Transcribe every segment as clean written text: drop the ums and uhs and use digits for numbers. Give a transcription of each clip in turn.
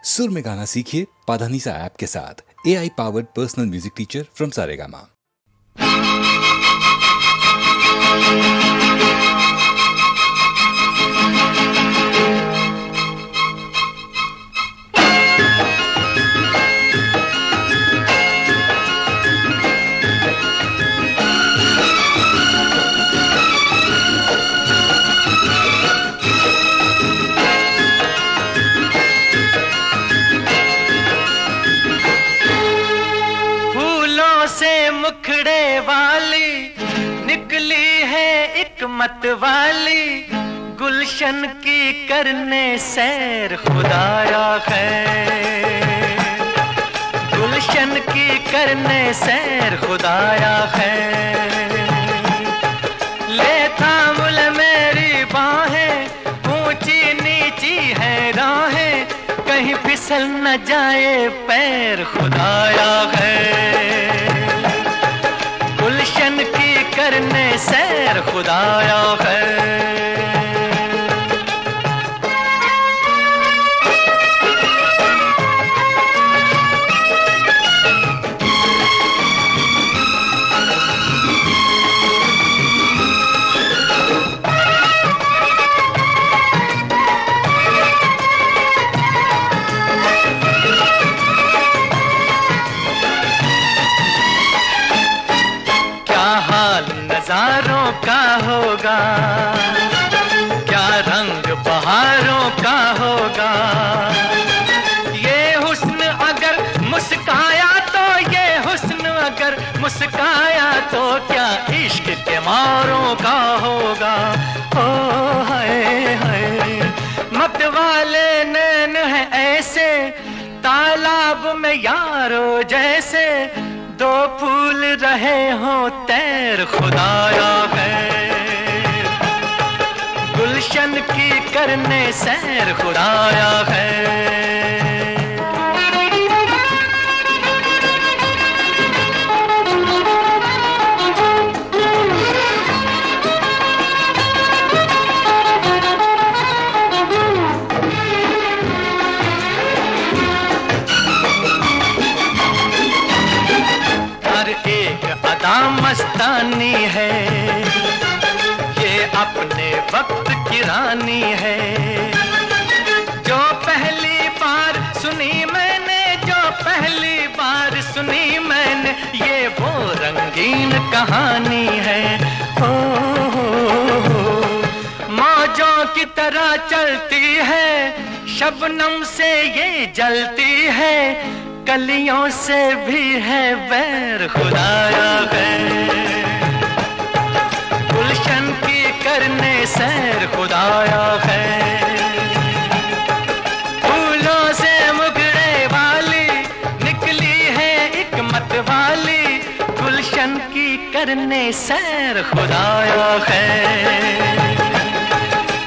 सुर में गाना सीखिए पाधानीसा ऐप के साथ। AI powered personal music teacher from Saregama. मुखड़े वाली निकली है एक मत वाली, गुलशन की करने सैर खुदाया खैर। गुलशन की करने सैर खुदाया खैर। ले थाम ले मेरी बाहें, ऊंची नीची है राहें, कहीं फिसल न जाए पैर खुदाया खैर। गुलशन की करने सैर खुदाया खैर। नजारों का होगा, क्या रंग बहारों का होगा। ये हुस्न अगर मुस्काया तो, ये हुस्न अगर मुस्काया तो, क्या इश्क के मारों का होगा। ओ हाय हाय, मत वाले नैन है ऐसे, तालाब में यारो जैसे, दो फूल रहे हो तैर खुदाया खैर। गुलशन की करने सैर खुदाया खैर। मस्तानी है, ये अपने वक्त की रानी है। जो पहली बार सुनी मैंने, जो पहली बार सुनी मैंने, ये वो रंगीन कहानी है। मौजों की तरह चलती है, शबनम से ये जलती है, कलियों से भी है बैर खुदाया खैर। गुलशन की करने सैर खुदाया खैर। फूलों से मुखड़े वाली निकली है एक मत वाली, गुलशन की करने सैर खुदाया खैर।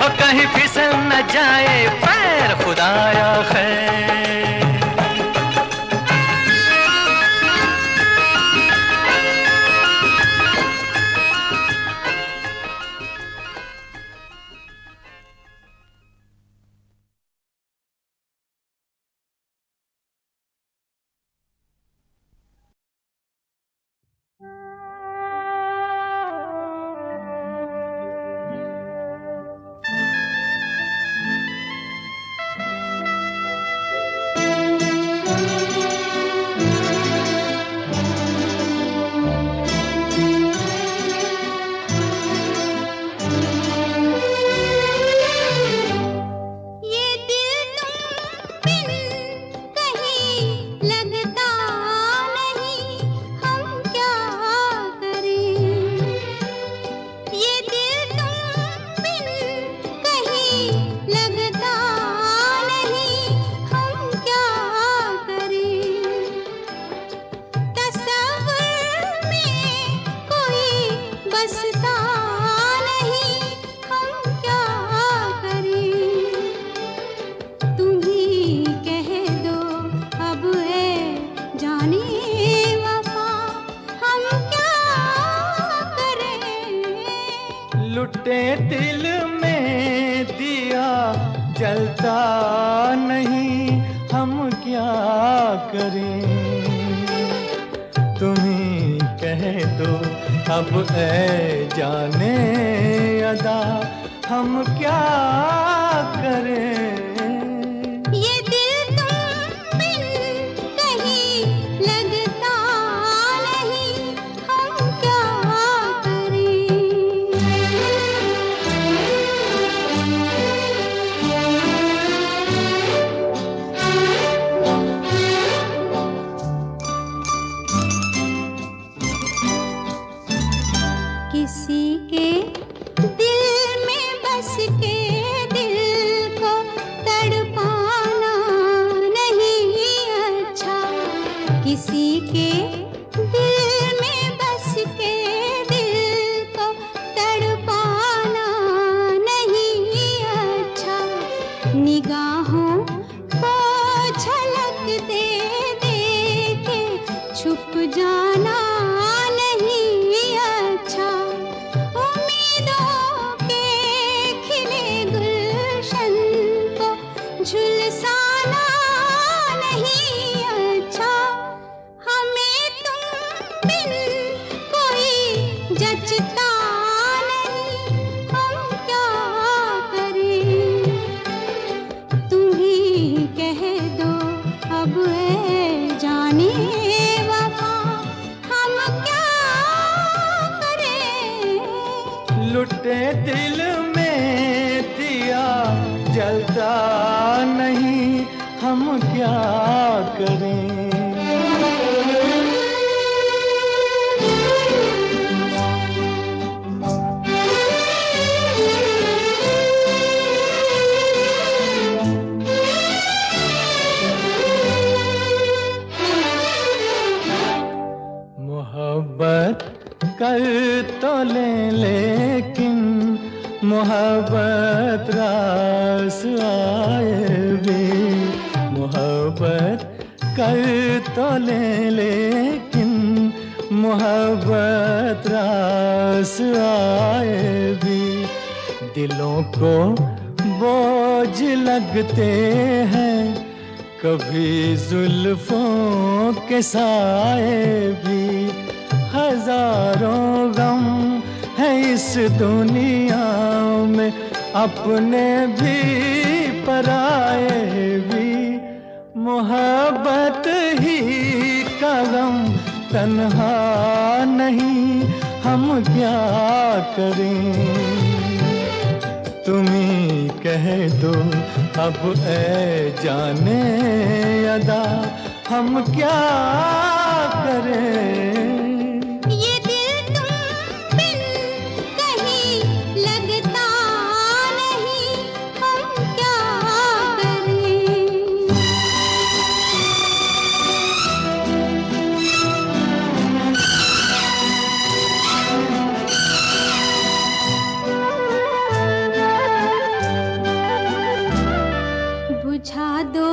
और कहीं फिसल न जाए पैर खुदाया खैर। हम क्या करें। तुम्ही कह दो अब ऐ जाने अदा हम क्या करें। ये दिल तुम बिन कहीं लगता नहीं, हम क्या करें। किसी के दिल में बस के दिल को तड़पाना नहीं अच्छा। किसी के दिल में बस के दिल को तड़पाना नहीं अच्छा। निगाहों को झलक दे दे के छुप जाना नहीं अच्छा। उम्मीदों के खिले गुलशन को झुलसाना नहीं अच्छा। हमें तुम बिन कोई जचता नहीं, हम क्या करें। तुम ही कह दो अब ऐ जाने वफा हम क्या करें। लुटे दिल में दिया जलता नहीं, हम क्या करें। मोहब्बत कर तो ले लेकिन मोहब्बत रास आए भी। मोहब्बत कर तो ले लेकिन मोहब्बत रास आए भी। दिलों को बोझ लगते हैं कभी जुल्फों के साए भी। हजारों गम है इस दुनिया में, अपने भी पराए भी। मोहब्बत ही का गम तन्हा नहीं, हम क्या करें। तुम्ही कह दो अब ऐ जाने अदा हम क्या करें। ये दिल तुम बिन कहीं लगता नहीं, हम क्या करें। बुझा दो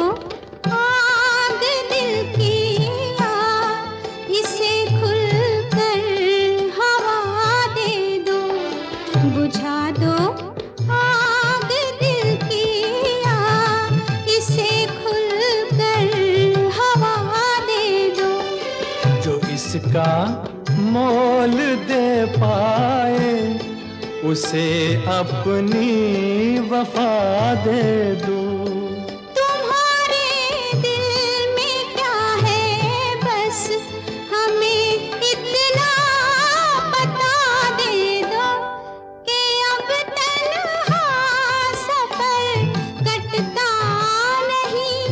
आग दिल की आग, इसे खुलकर हवा दे दो। बुझा दो आग दिल की आग, इसे खुलकर हवा दे दो। जो इसका मोल दे पाए उसे अपनी वफा दे दो। तुम्हारे दिल में क्या है बस हमें इतना बता दे दो कि अब तन्हा सफर कटता नहीं,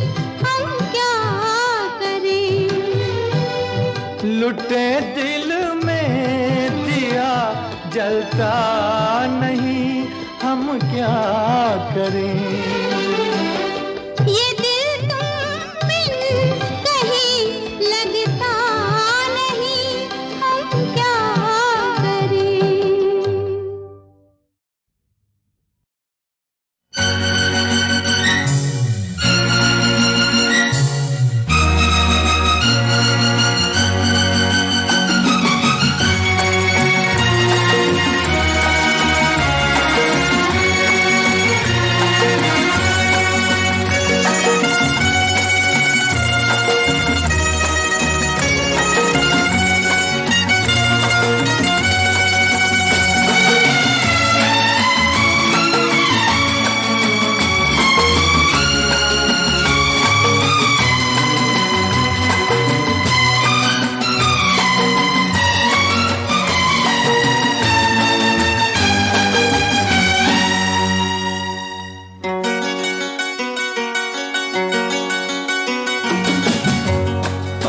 हम क्या करें। लुटे दिल में दिया जलता नहीं, हम क्या करें। ये दिल तुम बिन कहीं लगता नहीं, हम क्या करें।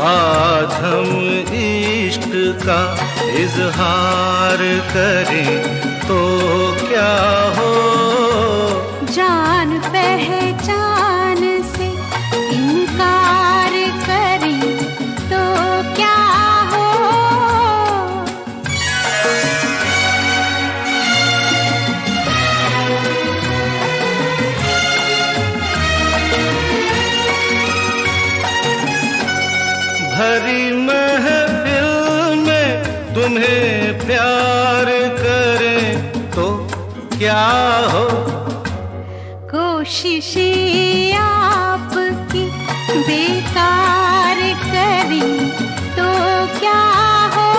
आज हम इश्क का इजहार करें तो क्या हो, जान पहचान से इनकार करें तो क्या हो। भरी महफिल में तुम्हें प्यार करें तो क्या हो, कोशिशें आपकी बेकार करें तो क्या हो।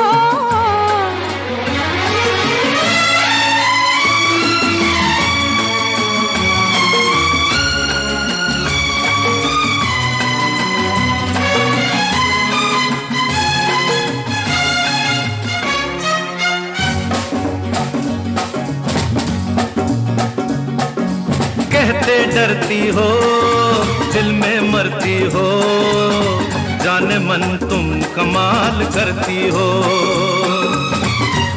कहते डरती हो दिल में मरती हो, जाने मन तुम कमाल करती हो,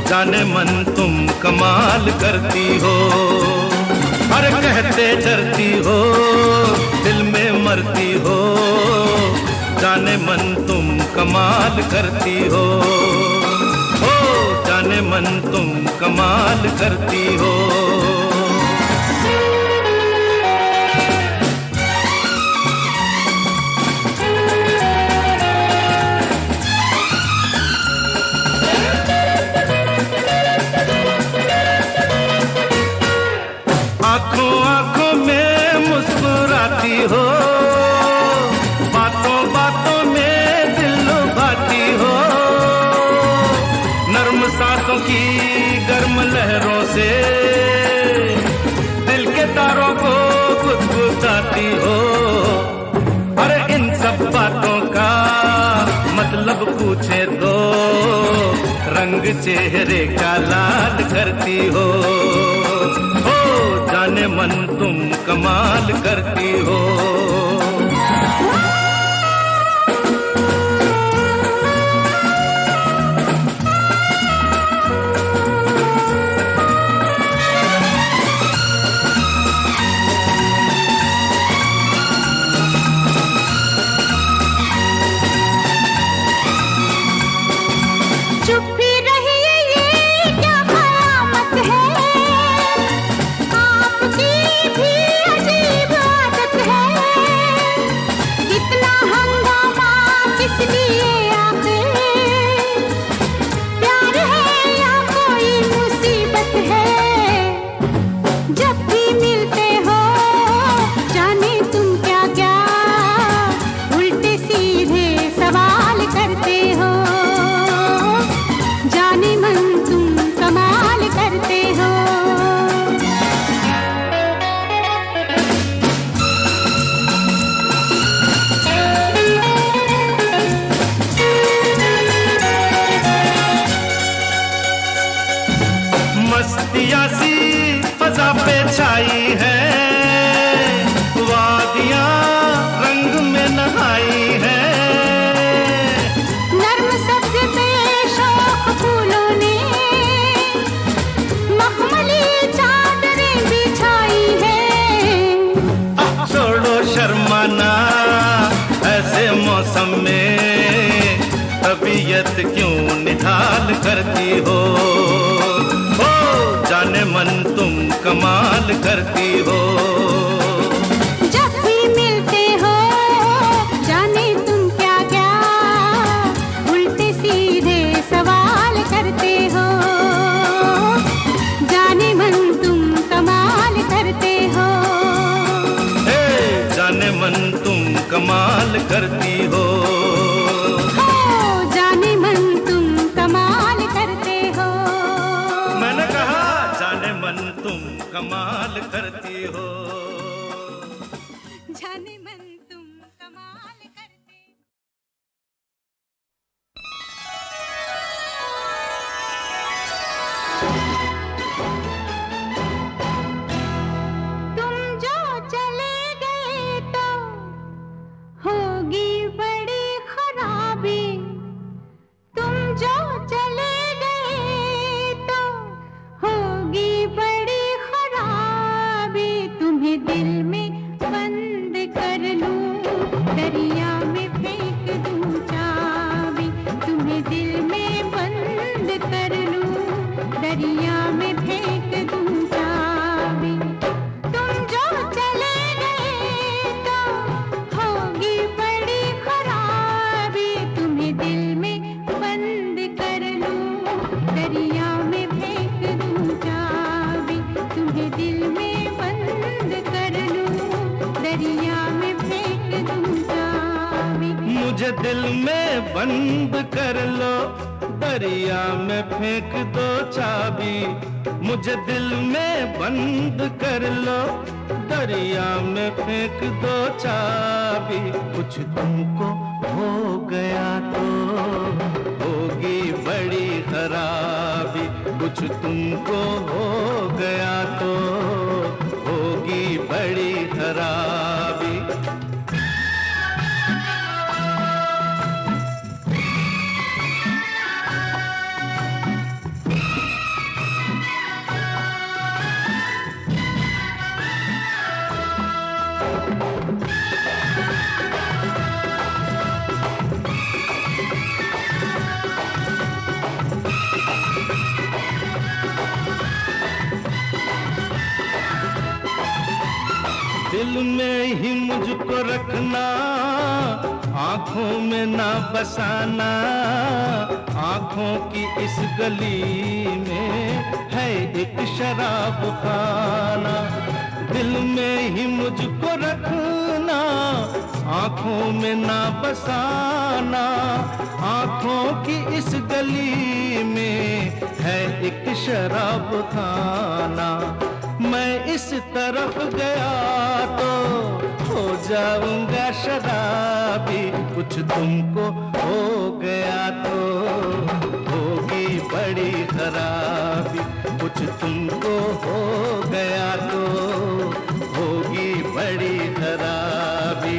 जाने मन तुम कमाल करती हो। अरे कहते डरती हो दिल में मरती हो, जाने मन तुम कमाल करती हो, ओ जाने मन तुम कमाल करती हो। आंखों आंखों में मुस्कुराती हो, बातों बातों में दिल लुभाती हो, नर्म सांसों की गर्म लहरों से दिल के तारों को गुदगुदाती हो। अरे इन सब बातों का मतलब पूछे तो रंग चेहरे का लाल करती हो, जाने मन तुम कमाल करती हो। चुप ही रहिए, ये क्या कयामत है, आपकी भी अजीब आदत है। इतना हंगामा किस लिए आखिर, प्यार है या कोई मुसीबत है। जब भी मिलते हो जाने तुम क्या क्या उल्टे सीधे सवाल करते हो, जाने मन तुम कमाल करते हो। मस्तियाँ सी फजा पे छाई है, वादियाँ रंग में नहाई है, नर्म सब्ज पे शौक फूलों ने मखमली चादरें बिछाई है। छोड़ो शर्माना ऐसे मौसम में, तबीयत क्यों निढाल करती हो, ओ जाने मन तुम कमाल करती हो। जब भी मिलते हो जाने तुम क्या क्या उल्टे सीधे सवाल करते हो, जाने मन तुम कमाल करते हो। जाने मन तुम कमाल करती हो, जाने मन तुम कमाल करते हो। मैंने कहा जाने मन तुम कमाल करती हो, जाने मन तुम कमाल करते हो। तुम जो चले गए तो होगी बड़ी खराबी, मुझे दिल में बंद कर लो, दरिया में फेंक दो चाबी। मुझे दिल में बंद कर लो, दरिया में फेंक दो चाबी। कुछ तुमको हो गया तो होगी बड़ी खराबी। कुछ तुमको हो गया तो होगी बड़ी खराबी। दिल में ही मुझको रखना, आंखों में ना बसाना। आंखों की इस गली में है एक शराब खाना। दिल में ही मुझको रखना, आंखों में ना बसाना। आंखों की इस गली में है एक शराब खाना। मैं इस तरफ गया तो हो जाऊंगा शराबी। कुछ तुमको हो गया तो होगी बड़ी खराबी। कुछ तुमको हो गया तो होगी बड़ी खराबी।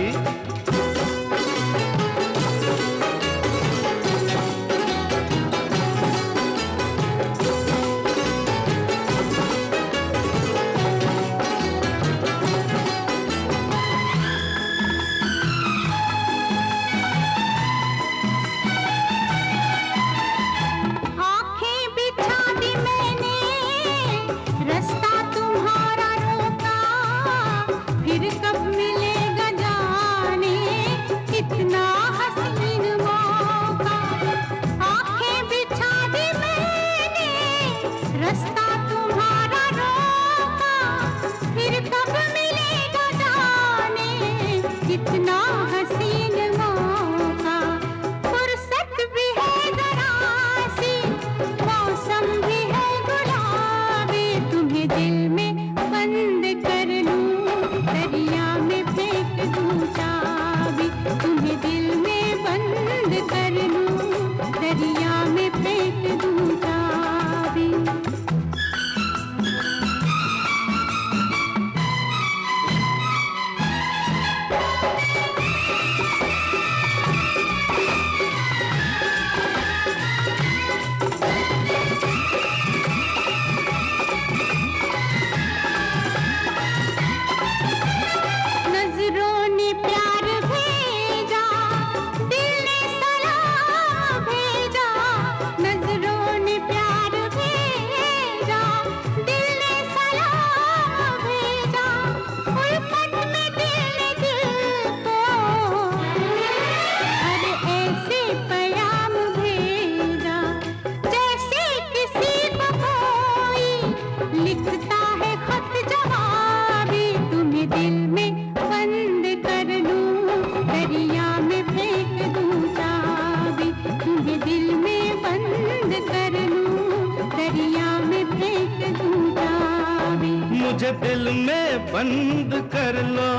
मुझे दिल में बंद कर लो,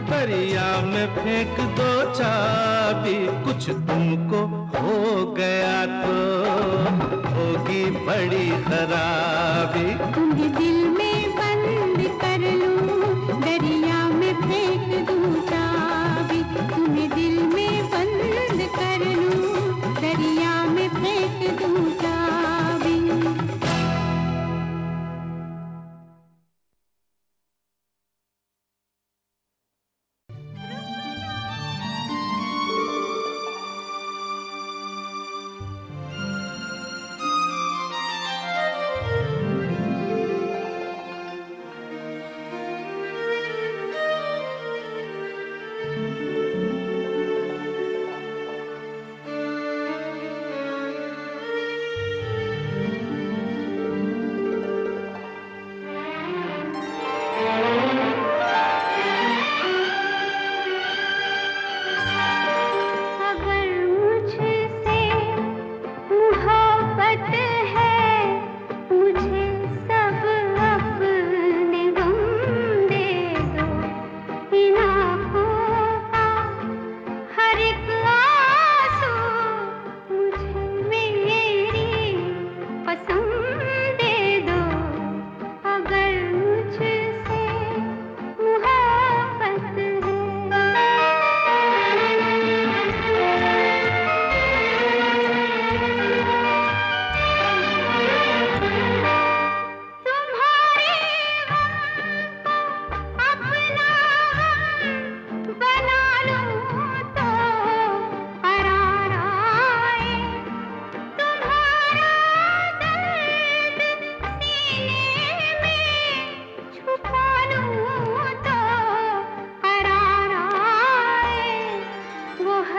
दरिया में फेंक दो चाबी। कुछ तुमको हो गया तो होगी बड़ी खराबी। तुम्हें दिल में बंद कर लूं, दरिया में फेंक दूं चाबी। तुम्हें दिल में बंद कर लूं, दरिया में फेंक दूं चाबी।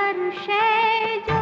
हर शय जो